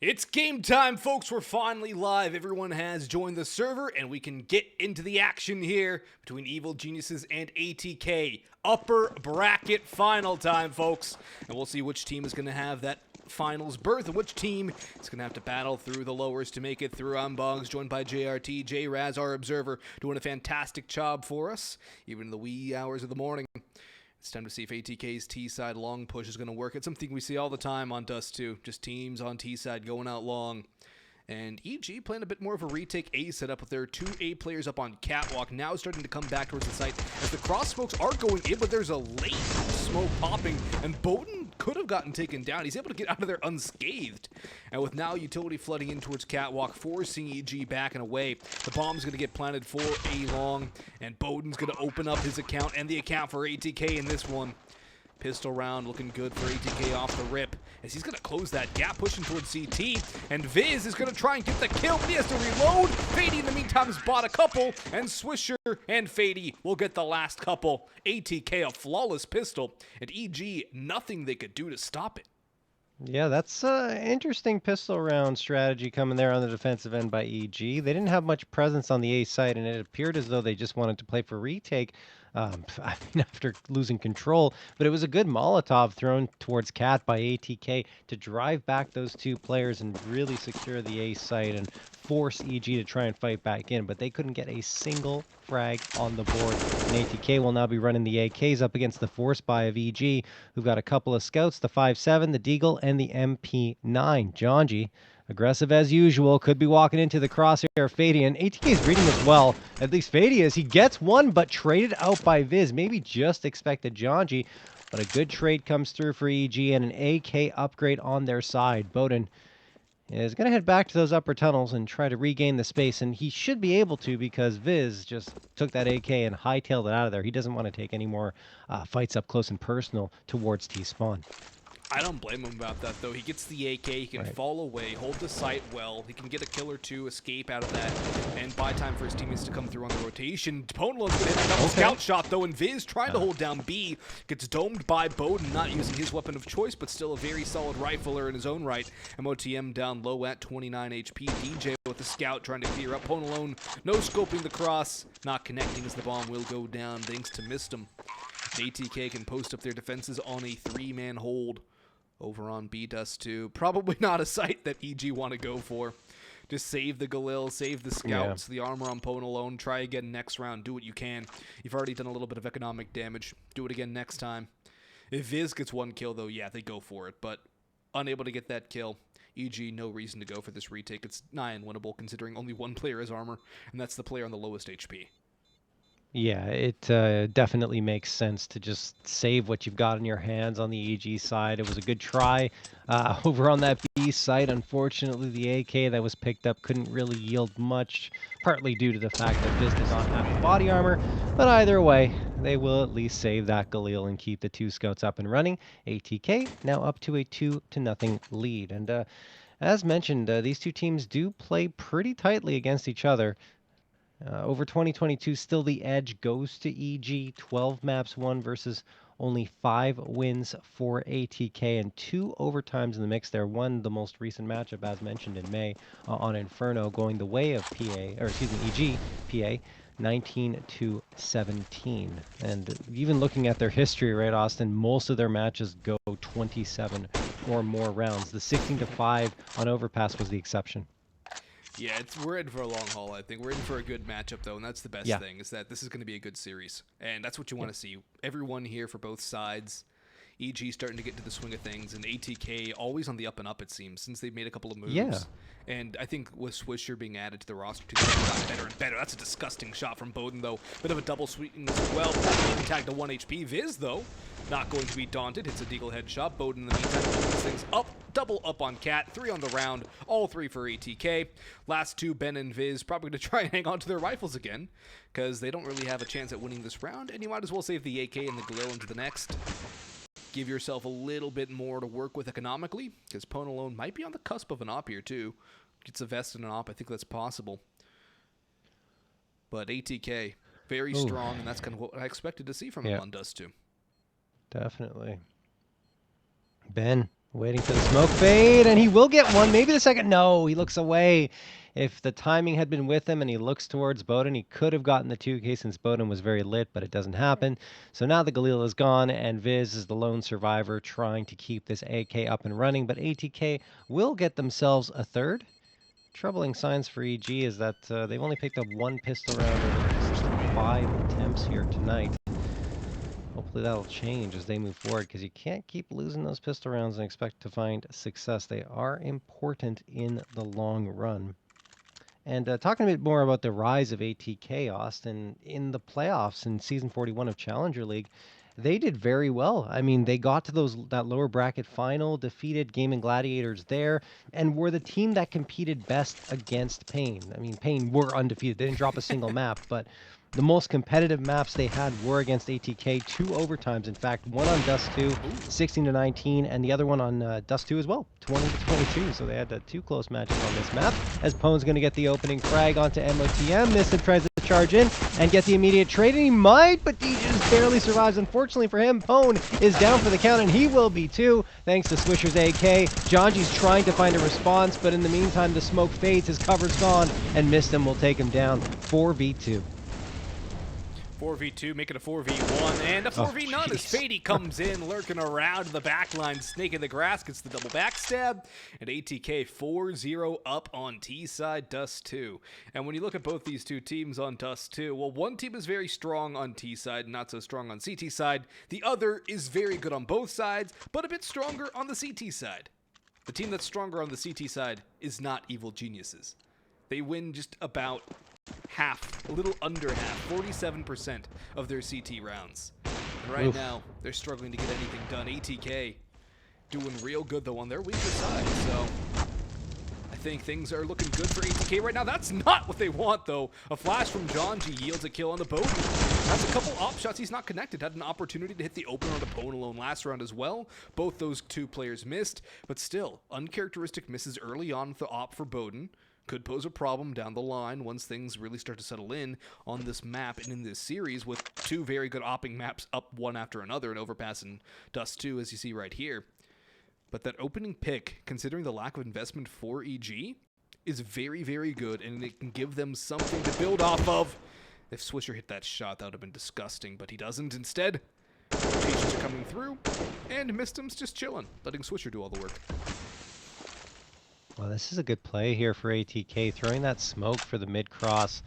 It's game time, folks. We're finally live. Everyone has joined the server, and we can get into the action here between Evil Geniuses and ATK. Upper bracket final time, folks. And we'll see which team is going to have that finals berth and which team is going to have to battle through the lowers to make it through. I'm Bongs, joined by JRT. J-Raz, our observer, doing a fantastic job for us, even in the wee hours of the morning. It's time to see if ATK's T-side long push is going to work. It's something we see all the time on Dust2, just teams on T-side going out long. And EG playing a bit more of a retake A setup with their two A players up on Catwalk, now starting to come back towards the site as the cross smokes are going in, but there's a late smoke popping, and Bowden could have gotten taken down. He's able to get out of there unscathed. And with now utility flooding in towards Catwalk, forcing EG back and away, the bomb's going to get planted for A long, and Bowden's going to open up his account and the account for ATK in this one. Pistol round looking good for ATK off the rip as he's going to close that gap, pushing towards CT, and Viz is going to try and get the kill, but he has to reload. Fady in the meantime has bought a couple, and Swisher and Fady will get the last couple. ATK a flawless pistol, and EG nothing they could do to stop it. Yeah, that's an interesting pistol round strategy coming there on the defensive end by EG. They didn't have much presence on the A side, and it appeared as though they just wanted to play for retake after losing control. But it was a good Molotov thrown towards Cat by ATK to drive back those two players and really secure the A site and force EG to try and fight back in. But they couldn't get a single frag on the board. And ATK will now be running the AKs up against the force buy of EG, who've got a couple of scouts, the 5.7, the Deagle, and the MP9. Jonji, aggressive as usual, could be walking into the crosshair of Fady, and ATK is reading as well. At least Fady is. He gets one, but traded out by Viz. Maybe just expected Jonji, but a good trade comes through for EG and an AK upgrade on their side. Bowden is going to head back to those upper tunnels and try to regain the space, and he should be able to because Viz just took that AK and hightailed it out of there. He doesn't want to take any more fights up close and personal towards T-spawn. I don't blame him about that, though. He gets the AK, he can fall away, hold the site well, he can get a kill or two, escape out of that, and buy time for his teammates to come through on the rotation. Ponalo's gonna hit a double scout shot, though, and Viz trying to hold down B, gets domed by Bowden, not using his weapon of choice, but still a very solid rifler in his own right. MOTM down low at 29 HP. DJ with the scout trying to clear up. Ponalone no scoping the cross, not connecting as the bomb will go down thanks to Mistum. ATK can post up their defenses on a 3-man hold over on Dust2. Probably not a site that EG want to go for. Just save the Galil, save the scouts, the armor on Ponalone, try again next round, do what you can. You've already done a little bit of economic damage, do it again next time. If Viz gets one kill though, yeah, they go for it, but unable to get that kill. EG, no reason to go for this retake. It's nigh unwinnable considering only one player has armor, and that's the player on the lowest HP. Yeah, it definitely makes sense to just save what you've got in your hands on the EG side. It was a good try over on that B site. Unfortunately, the AK that was picked up couldn't really yield much, partly due to the fact that Viz does not have the body armor. But either way, they will at least save that Galil and keep the two scouts up and running. ATK now up to a 2-0 lead. And as mentioned, these two teams do play pretty tightly against each other. Over 2022, still the edge goes to EG. 12 maps won versus only 5 wins for ATK and 2 overtimes in the mix there. One, the most recent matchup, as mentioned in May, on Inferno, going the way of EG.PA, 19-17. And even looking at their history, right, Austin, most of their matches go 27 or more rounds. The 16-5 on Overpass was the exception. Yeah, we're in for a long haul, I think. We're in for a good matchup, though, and that's the best thing, is that this is going to be a good series. And that's what you want to see. Everyone here for both sides. EG starting to get into the swing of things, and ATK always on the up and up, it seems, since they've made a couple of moves. Yeah. And I think with Swisher being added to the roster, too, they've gotten better and better. That's a disgusting shot from Bowden, though. Bit of a double sweeten as well. Tagged to 1 HP. Viz, though, not going to be daunted. Hits a Deagle headshot. Bowden, in the meantime, opens things up. Double up on Cat. 3 on the round. All 3 for ATK. Last 2, Ben and Viz, probably going to try and hang on to their rifles again, because they don't really have a chance at winning this round, and you might as well save the AK and the Galil into the next. Give yourself a little bit more to work with economically, because Ponalone might be on the cusp of an op here, too. Gets a vest and an op. I think that's possible. But ATK, very strong, and that's kind of what I expected to see from him on Dust2. Definitely. Ben, Waiting for the smoke fade, and he will get one. Maybe the second. No, he looks away. If the timing had been with him and he looks towards Bowden, he could have gotten the 2K since Bowden was very lit, but it doesn't happen. So now the Galil is gone, and Viz is the lone survivor trying to keep this AK up and running, but ATK will get themselves a third. Troubling signs for EG is that they've only picked up one pistol round over the first 5 attempts here tonight. Hopefully that'll change as they move forward, because you can't keep losing those pistol rounds and expect to find success. They are important in the long run. And talking a bit more about the rise of ATK, Austin, in the playoffs in Season 41 of Challenger League, they did very well. I mean, they got to that lower bracket final, defeated Gaming Gladiators there, and were the team that competed best against Pain. I mean, Pain were undefeated. They didn't drop a single map, but the most competitive maps they had were against ATK, 2 overtimes. In fact, one on Dust2, 16-19, and the other one on Dust2 as well, 20-22. So they had 2 close matches on this map. As Pone's going to get the opening frag onto MOTM. Mistim tries to charge in and get the immediate trade, and he might, but DJ just barely survives. Unfortunately for him, Pone is down for the count, and he will be too, thanks to Swisher's AK. Janji's trying to find a response, but in the meantime, the smoke fades, his cover's gone, and Mistim will take him down. 4v2. 4v2, make it a 4v1, and a 4v none as Fady comes in, lurking around the backline, snake in the grass, gets the double backstab, and ATK 4-0 up on T side, Dust2. And when you look at both these two teams on Dust2, well, one team is very strong on T side, not so strong on CT side. The other is very good on both sides, but a bit stronger on the CT side. The team that's stronger on the CT side is not Evil Geniuses. They win just about half, a little under half, 47% of their CT rounds. And right now, they're struggling to get anything done. ATK doing real good, though, on their weaker side. So I think things are looking good for ATK right now. That's not what they want, though. A flash from Janji yields a kill on the Bowden. Has a couple op shots. He's not connected. Had an opportunity to hit the opener on the Pone alone last round as well. Both those two players missed, but still, uncharacteristic misses early on with the op for Bowden. Could pose a problem down the line once things really start to settle in on this map and in this series, with 2 very good opping maps up one after another, and Overpass and Dust2, as you see right here. But that opening pick, considering the lack of investment for EG, is very, very good, and it can give them something to build off of. If Swisher hit that shot, that would have been disgusting, but he doesn't. Instead, rotations are coming through, and Mistim's just chilling, letting Swisher do all the work. Well, this is a good play here for ATK. Throwing that smoke for the mid-cross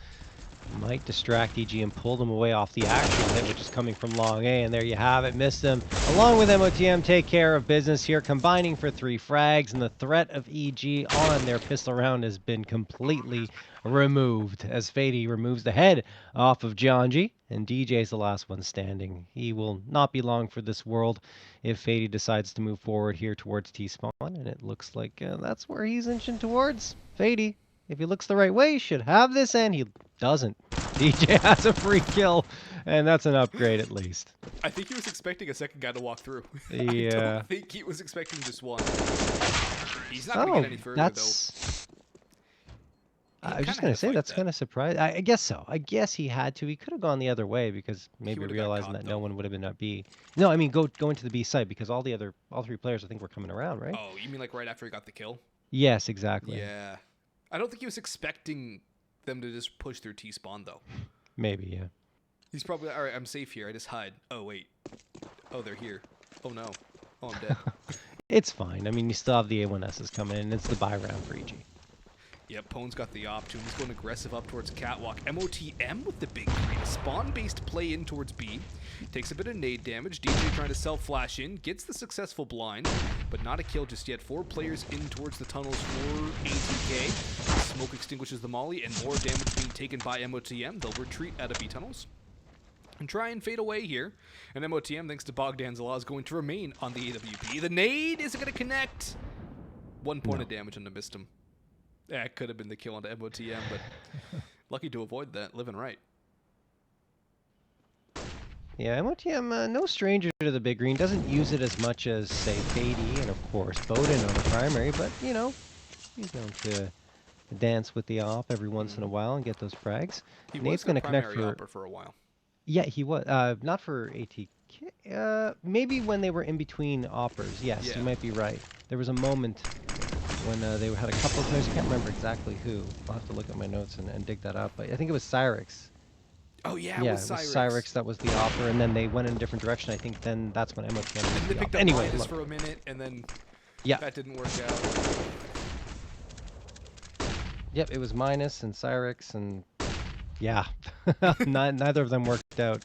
might distract EG and pull them away off the actual hit, which is coming from long A. And there you have it. Mistim, along with MOTM, take care of business here, combining for 3 frags. And the threat of EG on their pistol round has been completely removed, as Fady removes the head off of Janji. And DJ's the last one standing. He will not be long for this world if Fady decides to move forward here towards T-spawn. And it looks like that's where he's inching towards. Fady, if he looks the right way, should have this, and he doesn't. DJ has a free kill, and that's an upgrade at least. I think he was expecting a second guy to walk through. Yeah. I don't think he was expecting just one. He's not going to get any further, though. I was just going to say, that's kind of surprising. I guess so. I guess he had to. He could have gone the other way, because maybe realizing that no one would have been at B. No, I mean, go into the B site, because all 3 players, I think, were coming around, right? Oh, you mean like right after he got the kill? Yes, exactly. Yeah. I don't think he was expecting them to just push through T-spawn, though. Maybe, yeah. He's probably, all right, I'm safe here. I just hide. Oh, wait. Oh, they're here. Oh, no. Oh, I'm dead. It's fine. I mean, you still have the A1Ss coming in. It's the buy round for EG. Yep, Pone's got the op too. He's going aggressive up towards Catwalk. MOTM with the big green. Spawn-based play in towards B. Takes a bit of nade damage. DJ trying to self-flash in. Gets the successful blind, but not a kill just yet. 4 players in towards the tunnels for ATK. Smoke extinguishes the molly, and more damage being taken by MOTM. They'll retreat out of B tunnels and try and fade away here. And MOTM, thanks to Bogdan's Law, is going to remain on the AWP. The nade isn't going to connect. 1 point of damage on the Mistim. Yeah, it could have been the kill onto MOTM, but lucky to avoid that, living right. Yeah, MOTM, no stranger to the big green. Doesn't use it as much as, say, Fady and, of course, Bowden on the primary, but, you know, he's known to dance with the op every once in a while and get those frags. He Nate's was going to connect for a while. Yeah, he was. Not for AT. Maybe when they were in between offers. Yes, Yeah. you might be right. There was a moment when they had a couple of players. I can't remember exactly who. I'll have to look at my notes and dig that up. But I think it was Cyrix. Oh yeah, Yeah, it was Cyrix that was the offer, and then they went in a different direction. I think then that's when MOTM And was they the picked offer. up Anyway, Minus look. for a minute, and then Yeah. that didn't work out. Yep, it was Minus and Cyrix, and yeah, neither of them worked out.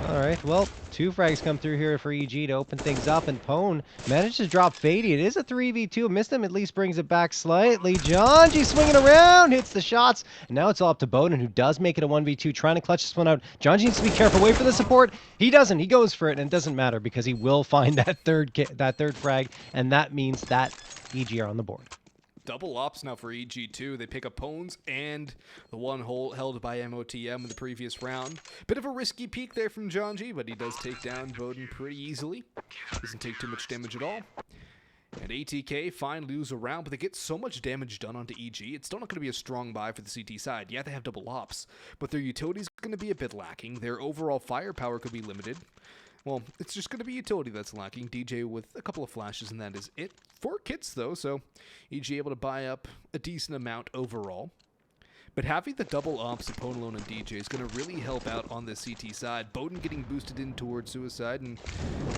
All right, well, 2 frags come through here for EG to open things up, and Pone managed to drop Fady. It is a 3v2. Missed him, at least brings it back slightly. Jonji swinging around, hits the shots, and now it's all up to Bowden, who does make it a 1v2, trying to clutch this one out. Jonji needs to be careful. Wait for the support. He doesn't. He goes for it, and it doesn't matter because he will find that third frag, and that means that EG are on the board. Double ops now for EG2. They pick up Pones and the one hole held by MOTM in the previous round. Bit of a risky peek there from Jonji, but he does take down Bowden pretty easily. Doesn't take too much damage at all. And ATK finally lose a round, but they get so much damage done onto EG, it's still not going to be a strong buy for the CT side. Yeah, they have double ops, but their utility is going to be a bit lacking. Their overall firepower could be limited. Well, it's just going to be utility that's lacking. DJ with a couple of flashes, and that is it. 4 kits, though, so EG able to buy up a decent amount overall. But having the double ops of Ponalone and DJ is going to really help out on the CT side. Bowden getting boosted in towards Suicide, and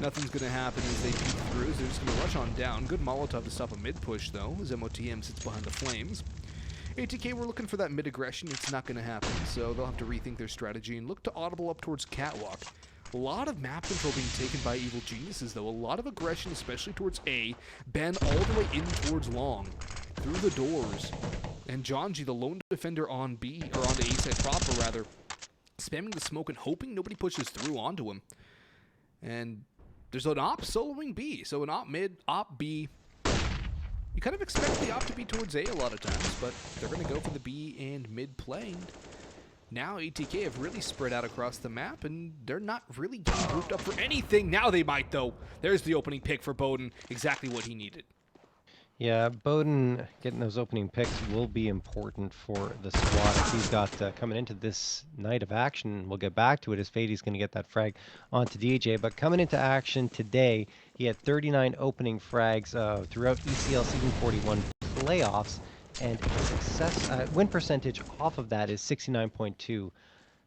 nothing's going to happen as they peek through, so they're just going to rush on down. Good Molotov to stop a mid-push, though, as MOTM sits behind the flames. ATK, we're looking for that mid-aggression. It's not going to happen, so they'll have to rethink their strategy and look to audible up towards Catwalk. A lot of map control being taken by Evil Geniuses, though. A lot of aggression, especially towards A. Ben all the way in towards Long, through the doors. And Jonji, the lone defender on B, or on the A side proper, rather, spamming the smoke and hoping nobody pushes through onto him. And there's an op soloing B, so an op mid, op B. You kind of expect the op to be towards A lot of times, but they're going to go for the B and mid play. Now ATK have really spread out across the map, and they're not really getting grouped up for anything. Now they might, though. There's the opening pick for Bowden. Exactly what he needed. Yeah, Bowden getting those opening picks will be important for the squad. He's got coming into this night of action. We'll get back to it as Fady's going to get that frag onto DJ. But coming into action today, he had 39 opening frags throughout ECL Season 41 playoffs, and success win percentage off of that is 69.2.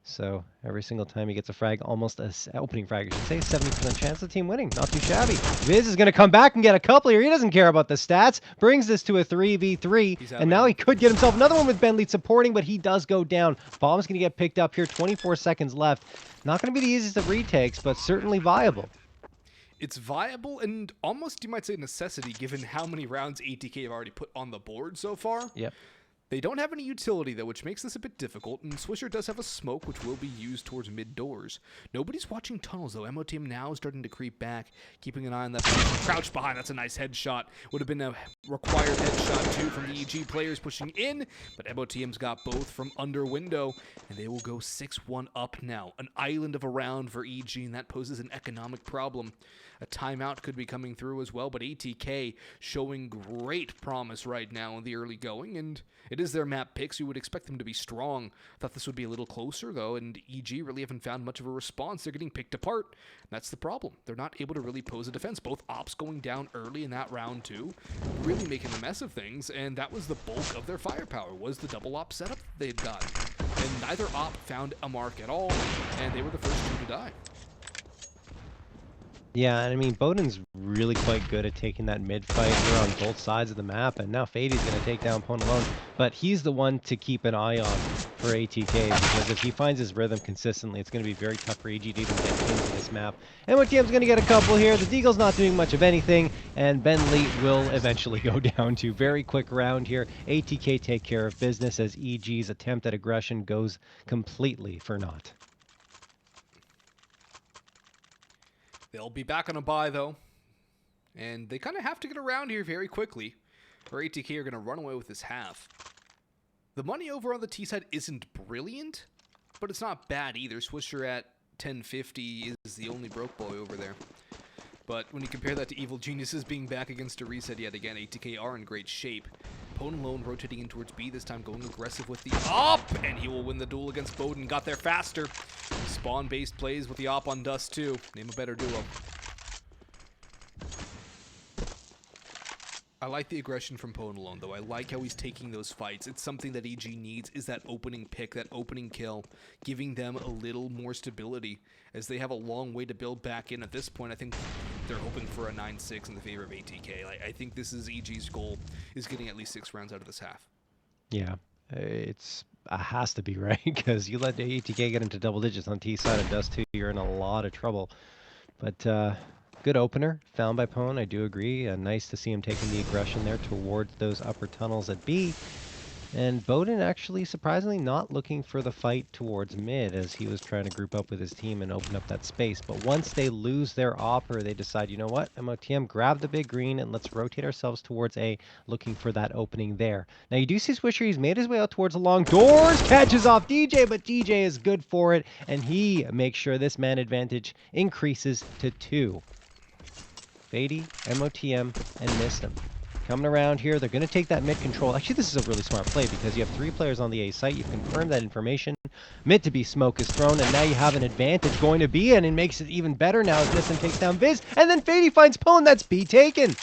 So every single time he gets a frag, almost an opening frag, I should say, 70% chance of the team winning. Not too shabby. Viz is going to come back and get a couple here. He doesn't care about the stats. Brings this to a 3v3. And now he could get himself another one with Bentley supporting, but he does go down. Bomb's going to get picked up here. 24 seconds left. Not going to be the easiest of retakes, but certainly viable. It's viable and almost, you might say, necessity, given how many rounds ATK have already put on the board so far. Yep. They don't have any utility, though, which makes this a bit difficult, and Swisher does have a smoke, which will be used towards mid-doors. Nobody's watching tunnels, though. MOTM now is starting to creep back, keeping an eye on that position. Crouched behind, that's a nice headshot. Would have been a required headshot, too, from the EG players pushing in, but MOTM's got both from under window, and they will go 6-1 up now. An island of a round for EG, and that poses an economic problem. A timeout could be coming through as well, but ATK showing great promise right now in the early going, and it is their map picks. You would expect them to be strong. Thought this would be a little closer, though, and EG really haven't found much of a response. They're getting picked apart. That's the problem. They're not able to really pose a defense. Both ops going down early in that round, too, really making a mess of things, and that was the bulk of their firepower, was the double op setup they'd got. And neither op found a mark at all, and they were the first two to die. Yeah, and I mean, Bowden's really quite good at taking that mid-fight here on both sides of the map, and now Fady's going to take down Ponalone, but he's the one to keep an eye on for ATK, because if he finds his rhythm consistently, it's going to be very tough for EG to even get into this map. And MOTM's going to get a couple here. The Deagle's not doing much of anything, and Bentley will eventually go down to very quick round here. ATK take care of business as EG's attempt at aggression goes completely for naught. They'll be back on a bye, though. And they kind of have to get around here very quickly, or ATK are going to run away with this half. The money over on the T side isn't brilliant, but it's not bad either. Swisher at 1050 is the only broke boy over there. But when you compare that to Evil Geniuses being back against a reset yet again, ATK are in great shape. Ponalone rotating in towards B, this time going aggressive with the up, and he will win the duel against Bowden. Got there faster. Spawn-based plays with the op on Dust2. Name a better duo. I like the aggression from Ponalone, though. I like how he's taking those fights. It's something that EG needs, is that opening pick, that opening kill, giving them a little more stability, as they have a long way to build back in. At this point, I think they're hoping for a 9-6 in the favor of ATK. I think this is EG's goal, is getting at least 6 rounds out of this half. Yeah, it's has to be, right? Because you let the ATK get into double digits on T side of Dust2, you're in a lot of trouble. But good opener found by Pone. I do agree. Nice to see him taking the aggression there towards those upper tunnels at B. And Bowden actually surprisingly not looking for the fight towards mid, as he was trying to group up with his team and open up that space. But once they lose their opper, they decide, you know what, MOTM, grab the big green and let's rotate ourselves towards A, looking for that opening there. Now you do see Swisher, he's made his way out towards the long doors, catches off DJ, but DJ is good for it, and he makes sure this man advantage increases to 2. Fady, MOTM, and missed him. Coming around here, they're going to take that mid control. Actually, this is a really smart play because you have 3 players on the A site. You've confirmed that information. Mid to B smoke is thrown, and now you have an advantage going to B, and it makes it even better now as Nissan takes down Viz, and then Fady finds Pone. That's B taken.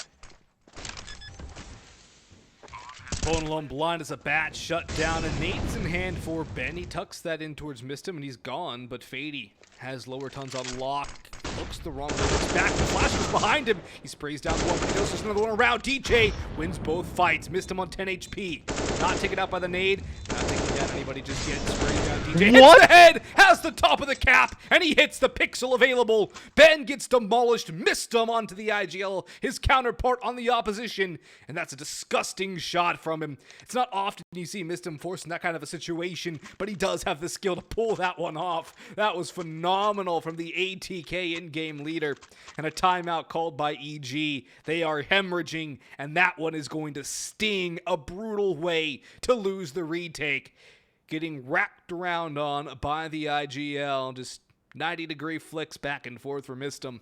Ponalone blind as a bat, shut down, and nades in hand for Ben. He tucks that in towards Mistum, and he's gone, but Fady has lower tons on lock. Looks the wrong way, looks back, the flash was behind him. He sprays down one, but he knows there's another one around. DJ wins both fights. Missed him on 10 HP. Not taken out by the nade. Not taking down anybody just yet. Sprays down DJ. What? Hits the head, has the top of the cap, and he hits the pixel available. Ben gets demolished. Missed him onto the IGL, his counterpart on the opposition, and that's a disgusting shot from him. It's not often you see Mistum forced in that kind of a situation, but he does have the skill to pull that one off. That was phenomenal from the ATK in-game leader, and a timeout called by EG. They are hemorrhaging, and that one is going to sting a brutal way to lose the retake. Getting wrapped around on by the IGL, just 90-degree flicks back and forth for Mistum,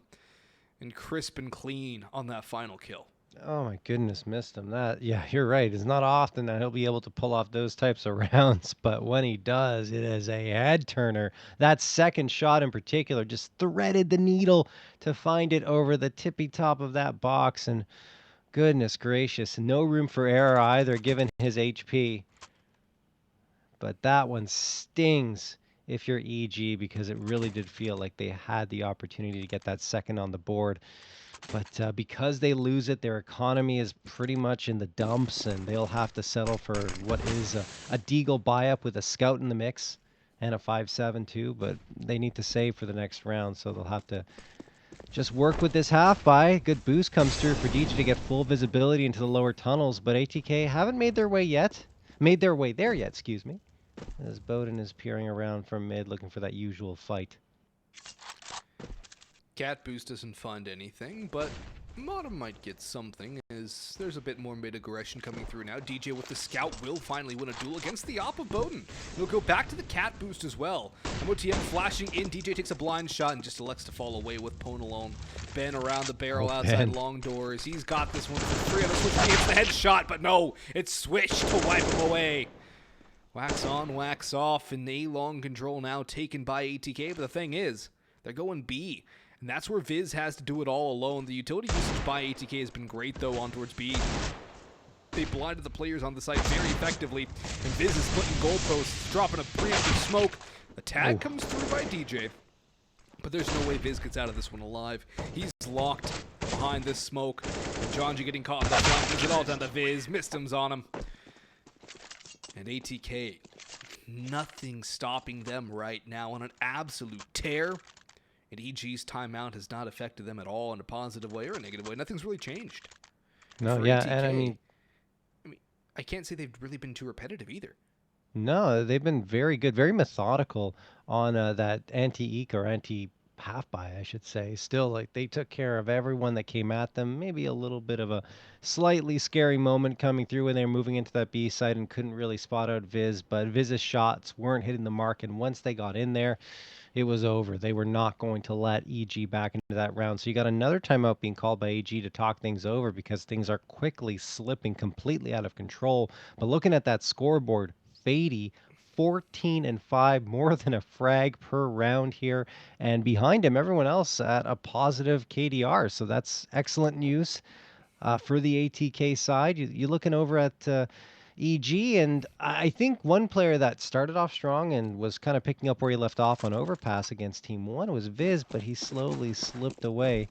and crisp and clean on that final kill. Oh my goodness, missed him. That, yeah, you're right. It's not often that he'll be able to pull off those types of rounds, but when he does, it is a head turner. That second shot in particular just threaded the needle to find it over the tippy top of that box, and goodness gracious, no room for error either given his HP. But that one stings if you're EG, because it really did feel like they had the opportunity to get that second on the board. But because they lose it, their economy is pretty much in the dumps, and they'll have to settle for what is a Deagle buy-up with a scout in the mix and a 5-7 too. But they need to save for the next round, so they'll have to just work with this half buy. Good boost comes through for DJ to get full visibility into the lower tunnels, but ATK haven't made their way there yet, excuse me, as Bowden is peering around from mid looking for that usual fight. Cat boost doesn't find anything, but Modem might get something, as there's a bit more mid-aggression coming through now. DJ with the scout will finally win a duel against the op of Bowden. He'll go back to the cat boost as well. MOTM flashing in, DJ takes a blind shot and just elects to fall away with Ponalone. Ben around the barrel outside long doors. He's got this one for 3 on the switch. He hits the headshot, but no, it's switched to wipe him away. Wax on, wax off, and A long control now taken by ATK, but the thing is, they're going B. And that's where Viz has to do it all alone. The utility usage by ATK has been great, though, on towards B. They blinded the players on the site very effectively, and Viz is splitting goalposts, dropping a preemptive smoke. A tag comes through by DJ, but there's no way Viz gets out of this one alive. He's locked behind this smoke. And Jonji getting caught in the front, brings it all down to Viz. Mistum's on him. And ATK, nothing stopping them right now on an absolute tear. And EG's timeout has not affected them at all in a positive way or a negative way. Nothing's really changed. No, For yeah, ATK, and I mean, I can't say they've really been too repetitive either. no, they've been very good, very methodical on that anti-eke or anti-half buy, I should say. Still, like, they took care of everyone that came at them. Maybe a little bit of a slightly scary moment coming through when they were moving into that B side and couldn't really spot out Viz, but Viz's shots weren't hitting the mark, and once they got in there, it was over. They were not going to let EG back into that round. So you got another timeout being called by EG to talk things over, because things are quickly slipping completely out of control. But looking at that scoreboard, Fady 14 and 5, more than a frag per round here. And behind him, everyone else at a positive KDR. So that's excellent news for the ATK side. You're looking over at EG, and I think one player that started off strong and was kind of picking up where he left off on Overpass against Team 1 was Viz, but he slowly slipped away.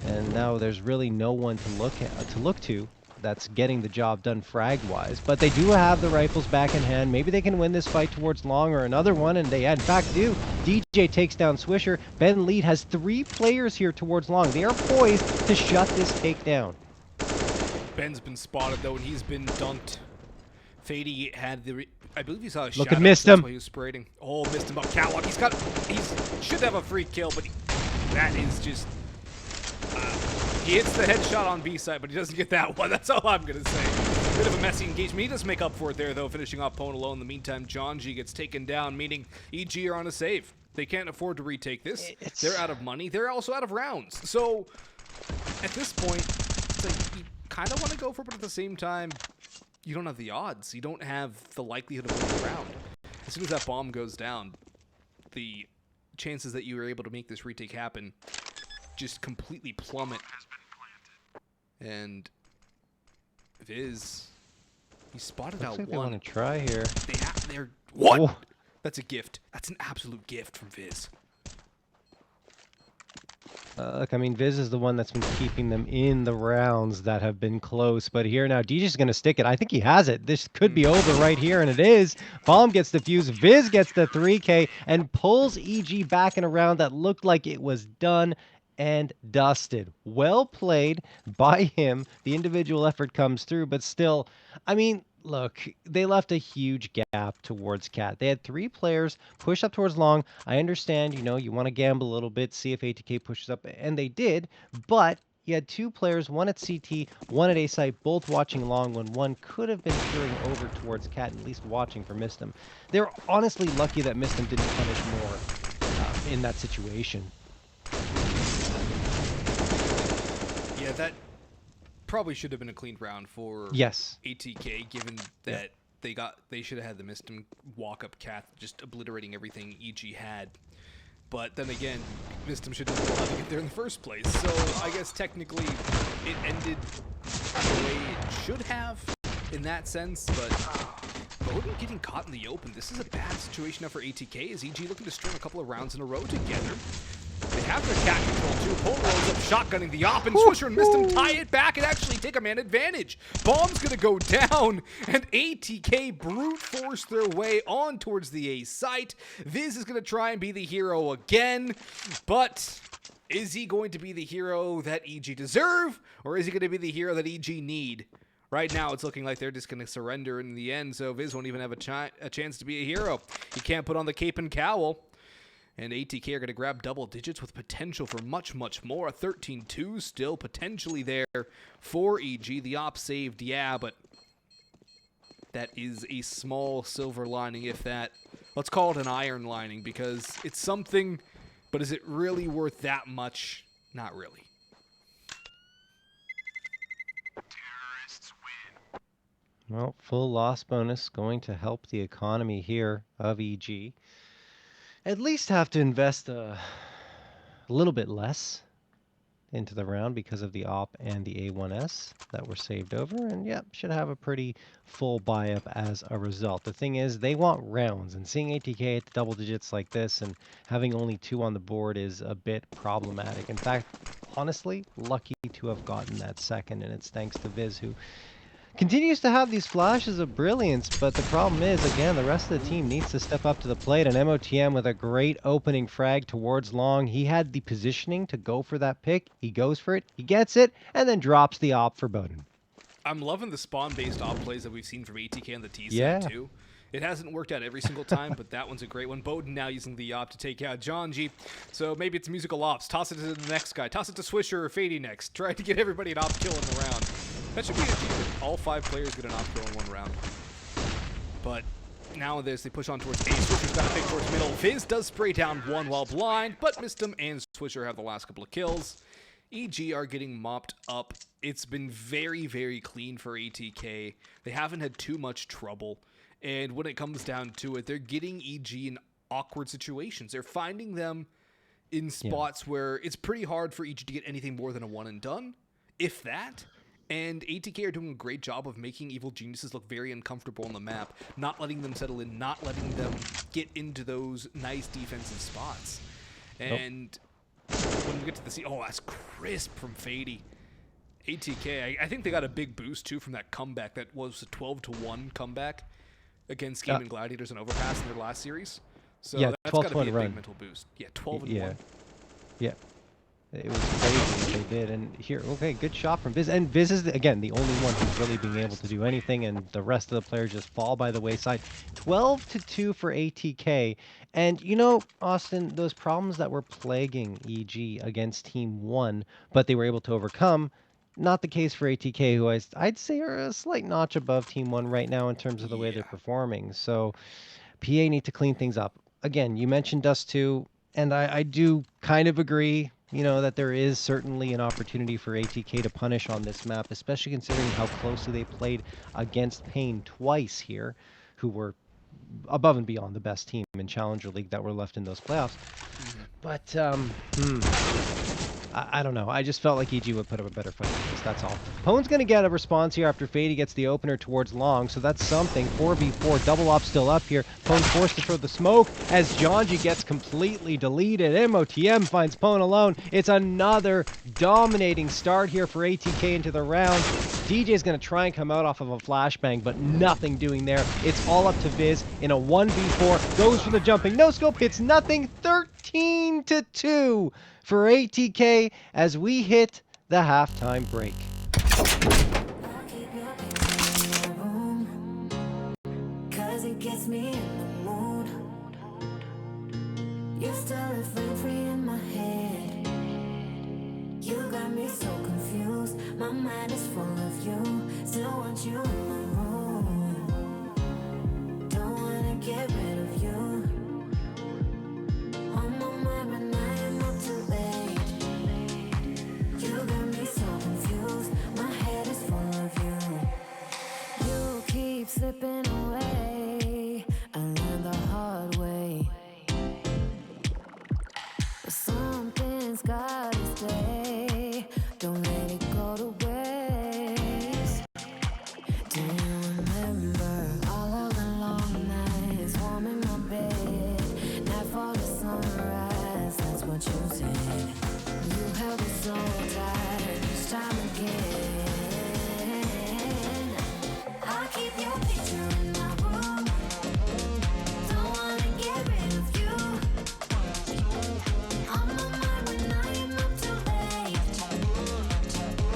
And now there's really no one to look to that's getting the job done frag-wise. But they do have the rifles back in hand. Maybe they can win this fight towards long or another one, and they in fact do. DJ takes down Swisher. Ben Lead has 3 players here towards long. They are poised to shut this takedown. Ben's been spotted though, and he's been dunked. Fady had I believe he saw a Look, shadow. and missed him. He was spraying. Oh, missed him up catwalk. He should have a free kill, but that is just. He hits the headshot on B side, but he doesn't get that one. That's all I'm gonna say. Bit of a messy engagement. He does make up for it there, though, finishing off Pone alone. In the meantime, John G gets taken down, meaning EG are on a save. They can't afford to retake this. They're out of money. They're also out of rounds. So, at this point, it's like you kind of want to go for it, but at the same time, you don't have the odds. You don't have the likelihood of winning the round. As soon as that bomb goes down, the chances that you are able to make this retake happen just completely plummet. And Viz, he spotted out like one. They want to try here. They're what? Oh. That's a gift. That's an absolute gift from Viz. Look, I mean, Viz is the one that's been keeping them in the rounds that have been close. But here now, DJ's going to stick it. I think he has it. This could be over right here, and it is. Bomb gets defused. Viz gets the 3K and pulls EG back in a round that looked like it was done and dusted. Well played by him. The individual effort comes through, but still, I mean, look, they left a huge gap towards Cat. They had 3 players push up towards long. I understand, you want to gamble a little bit, see if ATK pushes up, and they did, but you had 2 players, one at CT, one at A site, both watching long when one could have been peering over towards Cat, at least watching for Mistim. They're honestly lucky that Mistim didn't punish more in that situation. Yeah, that probably should have been a clean round for ATK, given that they should have had the Mistim walk up Cat, just obliterating everything EG had. But then again, Mistim shouldn't have been allowed to get there in the first place. So I guess technically it ended the way it should have in that sense, but Bowden getting caught in the open. This is a bad situation now for ATK, as EG looking to string a couple of rounds in a row together. They have their cat control too. Pole rolls up, shotgunning the op, and Swisher and Mistim tie it back and actually take a man advantage. Bomb's gonna go down, and ATK brute force their way on towards the A site. Viz is gonna try and be the hero again, but is he going to be the hero that EG deserve, or is he gonna be the hero that EG need? Right now, it's looking like they're just going to surrender in the end, so Viz won't even have a chance to be a hero. He can't put on the cape and cowl. And ATK are going to grab double digits with potential for much, much more. A 13-2 still potentially there for EG. The op saved, yeah, but that is a small silver lining, if that. Let's call it an iron lining, because it's something, but is it really worth that much? Not really. Well, full loss bonus going to help the economy here of EG. At least have to invest a little bit less into the round because of the op and the A1S that were saved over, and yep, should have a pretty full buy-up as a result. The thing is, they want rounds, and seeing ATK at the double digits like this and having only 2 on the board is a bit problematic. In fact, honestly, lucky to have gotten that second, and it's thanks to Viz, who continues to have these flashes of brilliance, but the problem is, again, the rest of the team needs to step up to the plate. And MOTM with a great opening frag towards long. He had the positioning to go for that pick. He goes for it, he gets it, and then drops the op for Bowden. I'm loving the spawn-based op plays that we've seen from ATK on the T side, too. It hasn't worked out every single time, but that one's a great one. Bowden now using the op to take out John G. So maybe it's musical ops. Toss it to the next guy. Toss it to Swisher or Fady next. Try to get everybody an op kill in the round. That should be achievement. All 5 players get an op kill in 1 round. But nowadays they push on towards A. Swisher's got a pick towards middle. Viz does spray down 1 while blind, but Mistim and Swisher have the last couple of kills. EG are getting mopped up. It's been very, very clean for ATK. They haven't had too much trouble. And when it comes down to it, they're getting EG in awkward situations. They're finding them in spots where it's pretty hard for EG to get anything more than a one and done, if that. And ATK are doing a great job of making Evil Geniuses look very uncomfortable on the map, not letting them settle in, not letting them get into those nice defensive spots. And when we get to the oh, that's crisp from Fady. ATK, I think they got a big boost too from that comeback. That was a 12-1 comeback against Gaming Gladiators and Overpass in their last series. So yeah, that's got to be a run. big mental boost. Yeah, 12-1. Yeah. It was crazy what they did. And here, okay, good shot from Viz. And Viz is, again, the only one who's really being able to do anything, and the rest of the players just fall by the wayside. 12-2 for ATK. And, you know, Austin, those problems that were plaguing EG against Team 1, but they were able to overcome, not the case for ATK, who I'd say are a slight notch above Team 1 right now in terms of the way they're performing. So PA need to clean things up. Again, you mentioned Dust2, and I do kind of agree, you know, that there is certainly an opportunity for ATK to punish on this map, especially considering how closely they played against Pain twice here, who were above and beyond the best team in Challenger League that were left in those playoffs. But, I don't know. I just felt like EG would put up a better fight than this. That's all. Pone's going to get a response here after Fady gets the opener towards long, so that's something. 4v4, double op still up here. Pone forced to throw the smoke as Jonji gets completely deleted. MOTM finds Pone alone. It's another dominating start here for ATK into the round. DJ's going to try and come out off of a flashbang, but nothing doing there. It's all up to Viz in a 1v4. Goes for the jumping. No scope, hits nothing. 13-2 for ATK as we hit the halftime break. Cause it gets me in the mood. You still live free in my head. You got me so confused. My mind is full of you. Still want you in my room. Don't wanna get rid of you. On my mind right now, I'm not too late. You got me so confused. My head is full of you. You keep slipping away. I learned the hard way. But something's gotta stay. Don't let it go to waste. Do you remember all of the long nights warm in my bed? Nightfall to sunrise, that's what you said. You held me so tight each time again. I keep your picture in my room. Don't wanna get rid of you. On my mind when I am up too late.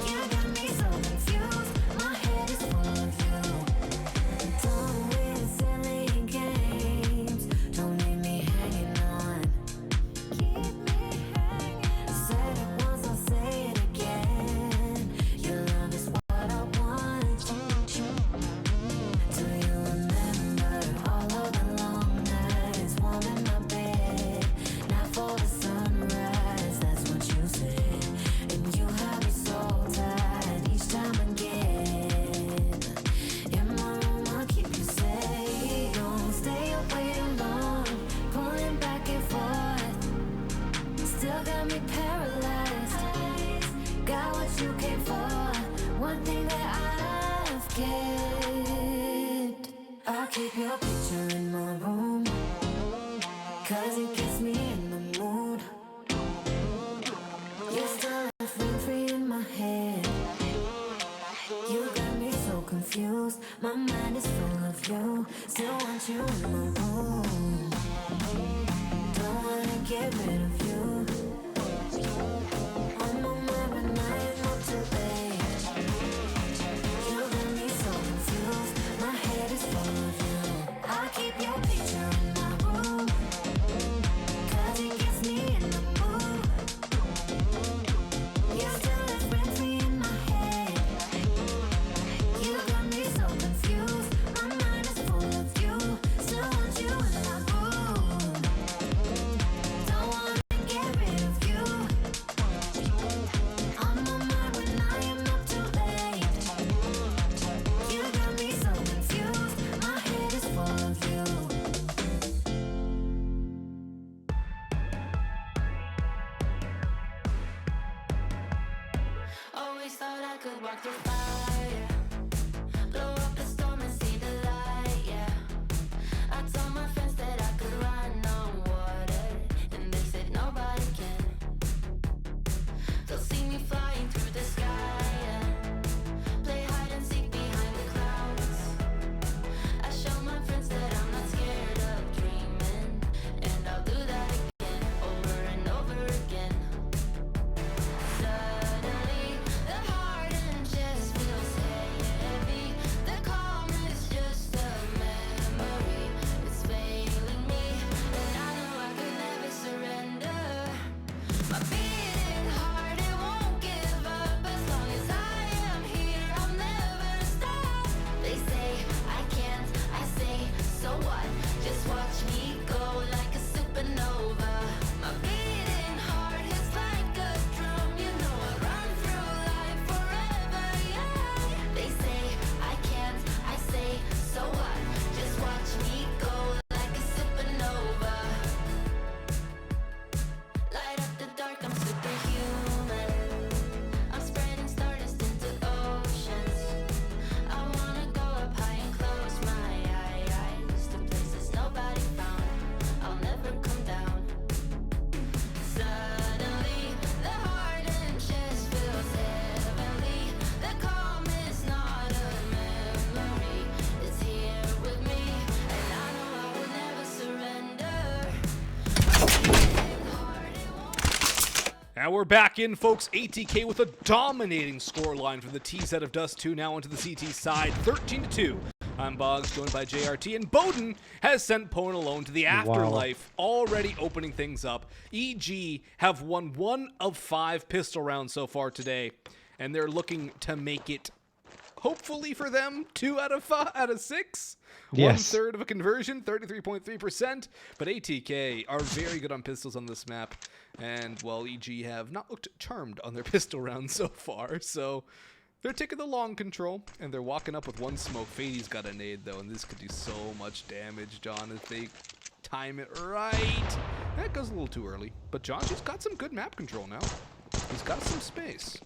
You got me so confused. My head is full of you. Done with silly games. Don't leave me hanging on. Keep me hanging. Said it once, I'll say it again. Your love is what I want. Do you remember all of the long nights warm in my bed? Nightfall to sunrise, that's what you said. And you have me so tight each time again. In my room, I'll keep you safe. Don't stay away alone, pulling back and forth. Still got me paralyzed. Got what you came for. One thing that I've kept. I keep your picture in my room. Cause it gets me in the mood. You still live free in my head. You got me so confused. My mind is full of you. Still want you in my room. Don't wanna get rid of you. On my mind when I am up too late. You got me so confused. My head is full of you. I keep your picture could walk through fire, blow up a storm and see the light, yeah. I told my friends that I could run on water, and they said nobody can. They'll see me flying through the sky, yeah. Play hide and seek behind the clouds. I show my friends that I'm not scared of dreaming, and I'll do that again, over and over again. Suddenly, the heart and chest feels heavy. The calm is just a memory. It's failing me, and I know I could never surrender. My beating heart, it won't give up. As long as I am here, I'll never stop. They say I can't, I say, so what? Just watch me go like a supernova. My beating heart is like a drum. You know I run through life forever, yeah. They say I can't, I say, so what? Just watch me go like a supernova. Light up the dark, I'm superhuman. I'm spreading stardust into oceans. I wanna go up high and close my eyes to places nobody found. I'll never come down. Suddenly, the heart and chest feels heavenly. The calm is not a memory. It's here with me, and I know I will never surrender. And we're back in, folks. ATK with a dominating scoreline for the T set of Dust2 now onto the CT side, 13-2. I'm Boggs, joined by JRT, and Bowden has sent Pwn alone to the afterlife, already opening things up. EG have won 1 of 5 pistol rounds so far today, and they're looking to make it, hopefully for them, 2 out of 6. Yes. 1/3 of a conversion, 33.3%. But ATK are very good on pistols on this map. And, well, EG have not looked charmed on their pistol rounds so far. So they're taking the long control, and they're walking up with 1 smoke. Fady's got a nade, though, and this could do so much damage, John, if they time it right. That goes a little too early. But Jonji's got some good map control now. He's got some space.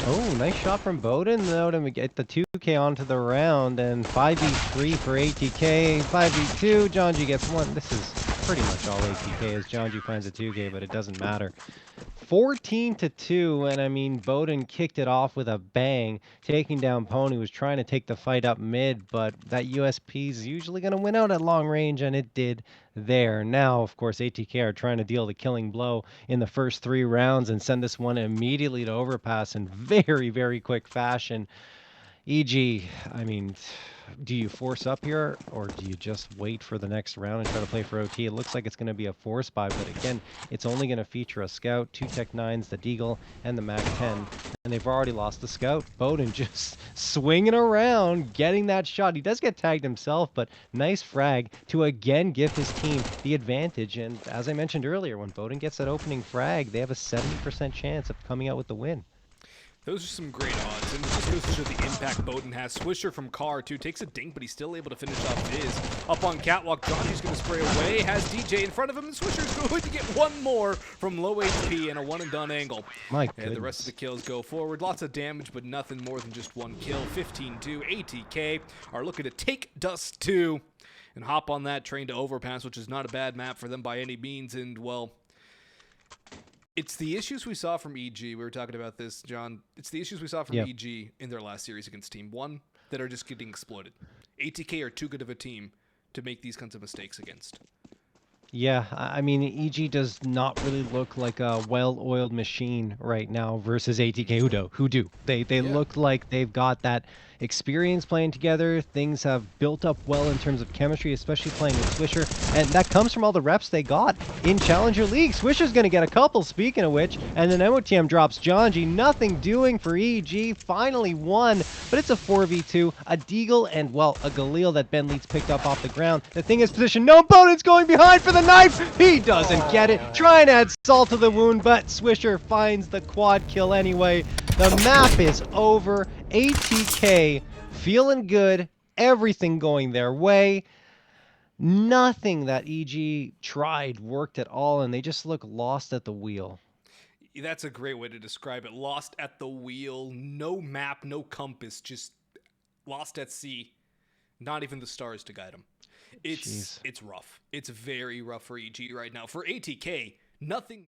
Oh, nice shot from Bowden, though, to get the 2K onto the round, and 5v3 for ATK, 5v2, Jonji gets 1. This is pretty much all ATK as Jonji finds a 2K, but it doesn't matter. 14-2, and I mean, Bowden kicked it off with a bang, taking down Pony, was trying to take the fight up mid, but that USP is usually going to win out at long range, and it did there. Now, of course, ATK are trying to deal the killing blow in the first 3 rounds and send this one immediately to overpass in very, very quick fashion. EG, I mean, do you force up here, or do you just wait for the next round and try to play for OT? It looks like it's going to be a force buy, but again, it's only going to feature a scout, 2 Tech 9s, the Deagle, and the Mag 10, and they've already lost the scout. Bowden just swinging around, getting that shot. He does get tagged himself, but nice frag to again give his team the advantage, and as I mentioned earlier, when Bowden gets that opening frag, they have a 70% chance of coming out with the win. Those are some great odds, and it just goes to show the impact Bowden has. Swisher from Car, too, takes a dink, but he's still able to finish off his. Up on Catwalk, Jonji's going to spray away, has DJ in front of him, and Swisher's going to get 1 more from low HP and a one-and-done angle. My And the rest of the kills go forward. Lots of damage, but nothing more than just 1 kill. 15-2. ATK are looking to take Dust2 and hop on that train to Overpass, which is not a bad map for them by any means, and, well, it's the issues we saw from EG. We were talking about this, John. It's the issues we saw from EG in their last series against Team 1 that are just getting exploited. ATK are too good of a team to make these kinds of mistakes against. Yeah, I mean, EG does not really look like a well-oiled machine right now versus ATK who do. They look like they've got that experience playing together. Things have built up well in terms of chemistry, especially playing with Swisher, and that comes from all the reps they got in Challenger League. Swisher's going to get a couple, speaking of which, and then MOTM drops Jonji. Nothing doing for EG, finally won, but it's a 4v2, a Deagle, and, well, a Galil that Ben Leeds picked up off the ground. The thing is positioned, no, Bowden's going behind for the knife! He doesn't get it, trying to add salt to the wound, but Swisher finds the quad kill anyway. The map is over. ATK feeling good, everything going their way. Nothing that EG tried worked at all, and they just look lost at the wheel. That's a great way to describe it. Lost at the wheel, no map, no compass, just lost at sea. Not even the stars to guide them. It's rough. It's very rough for EG right now. For ATK, nothing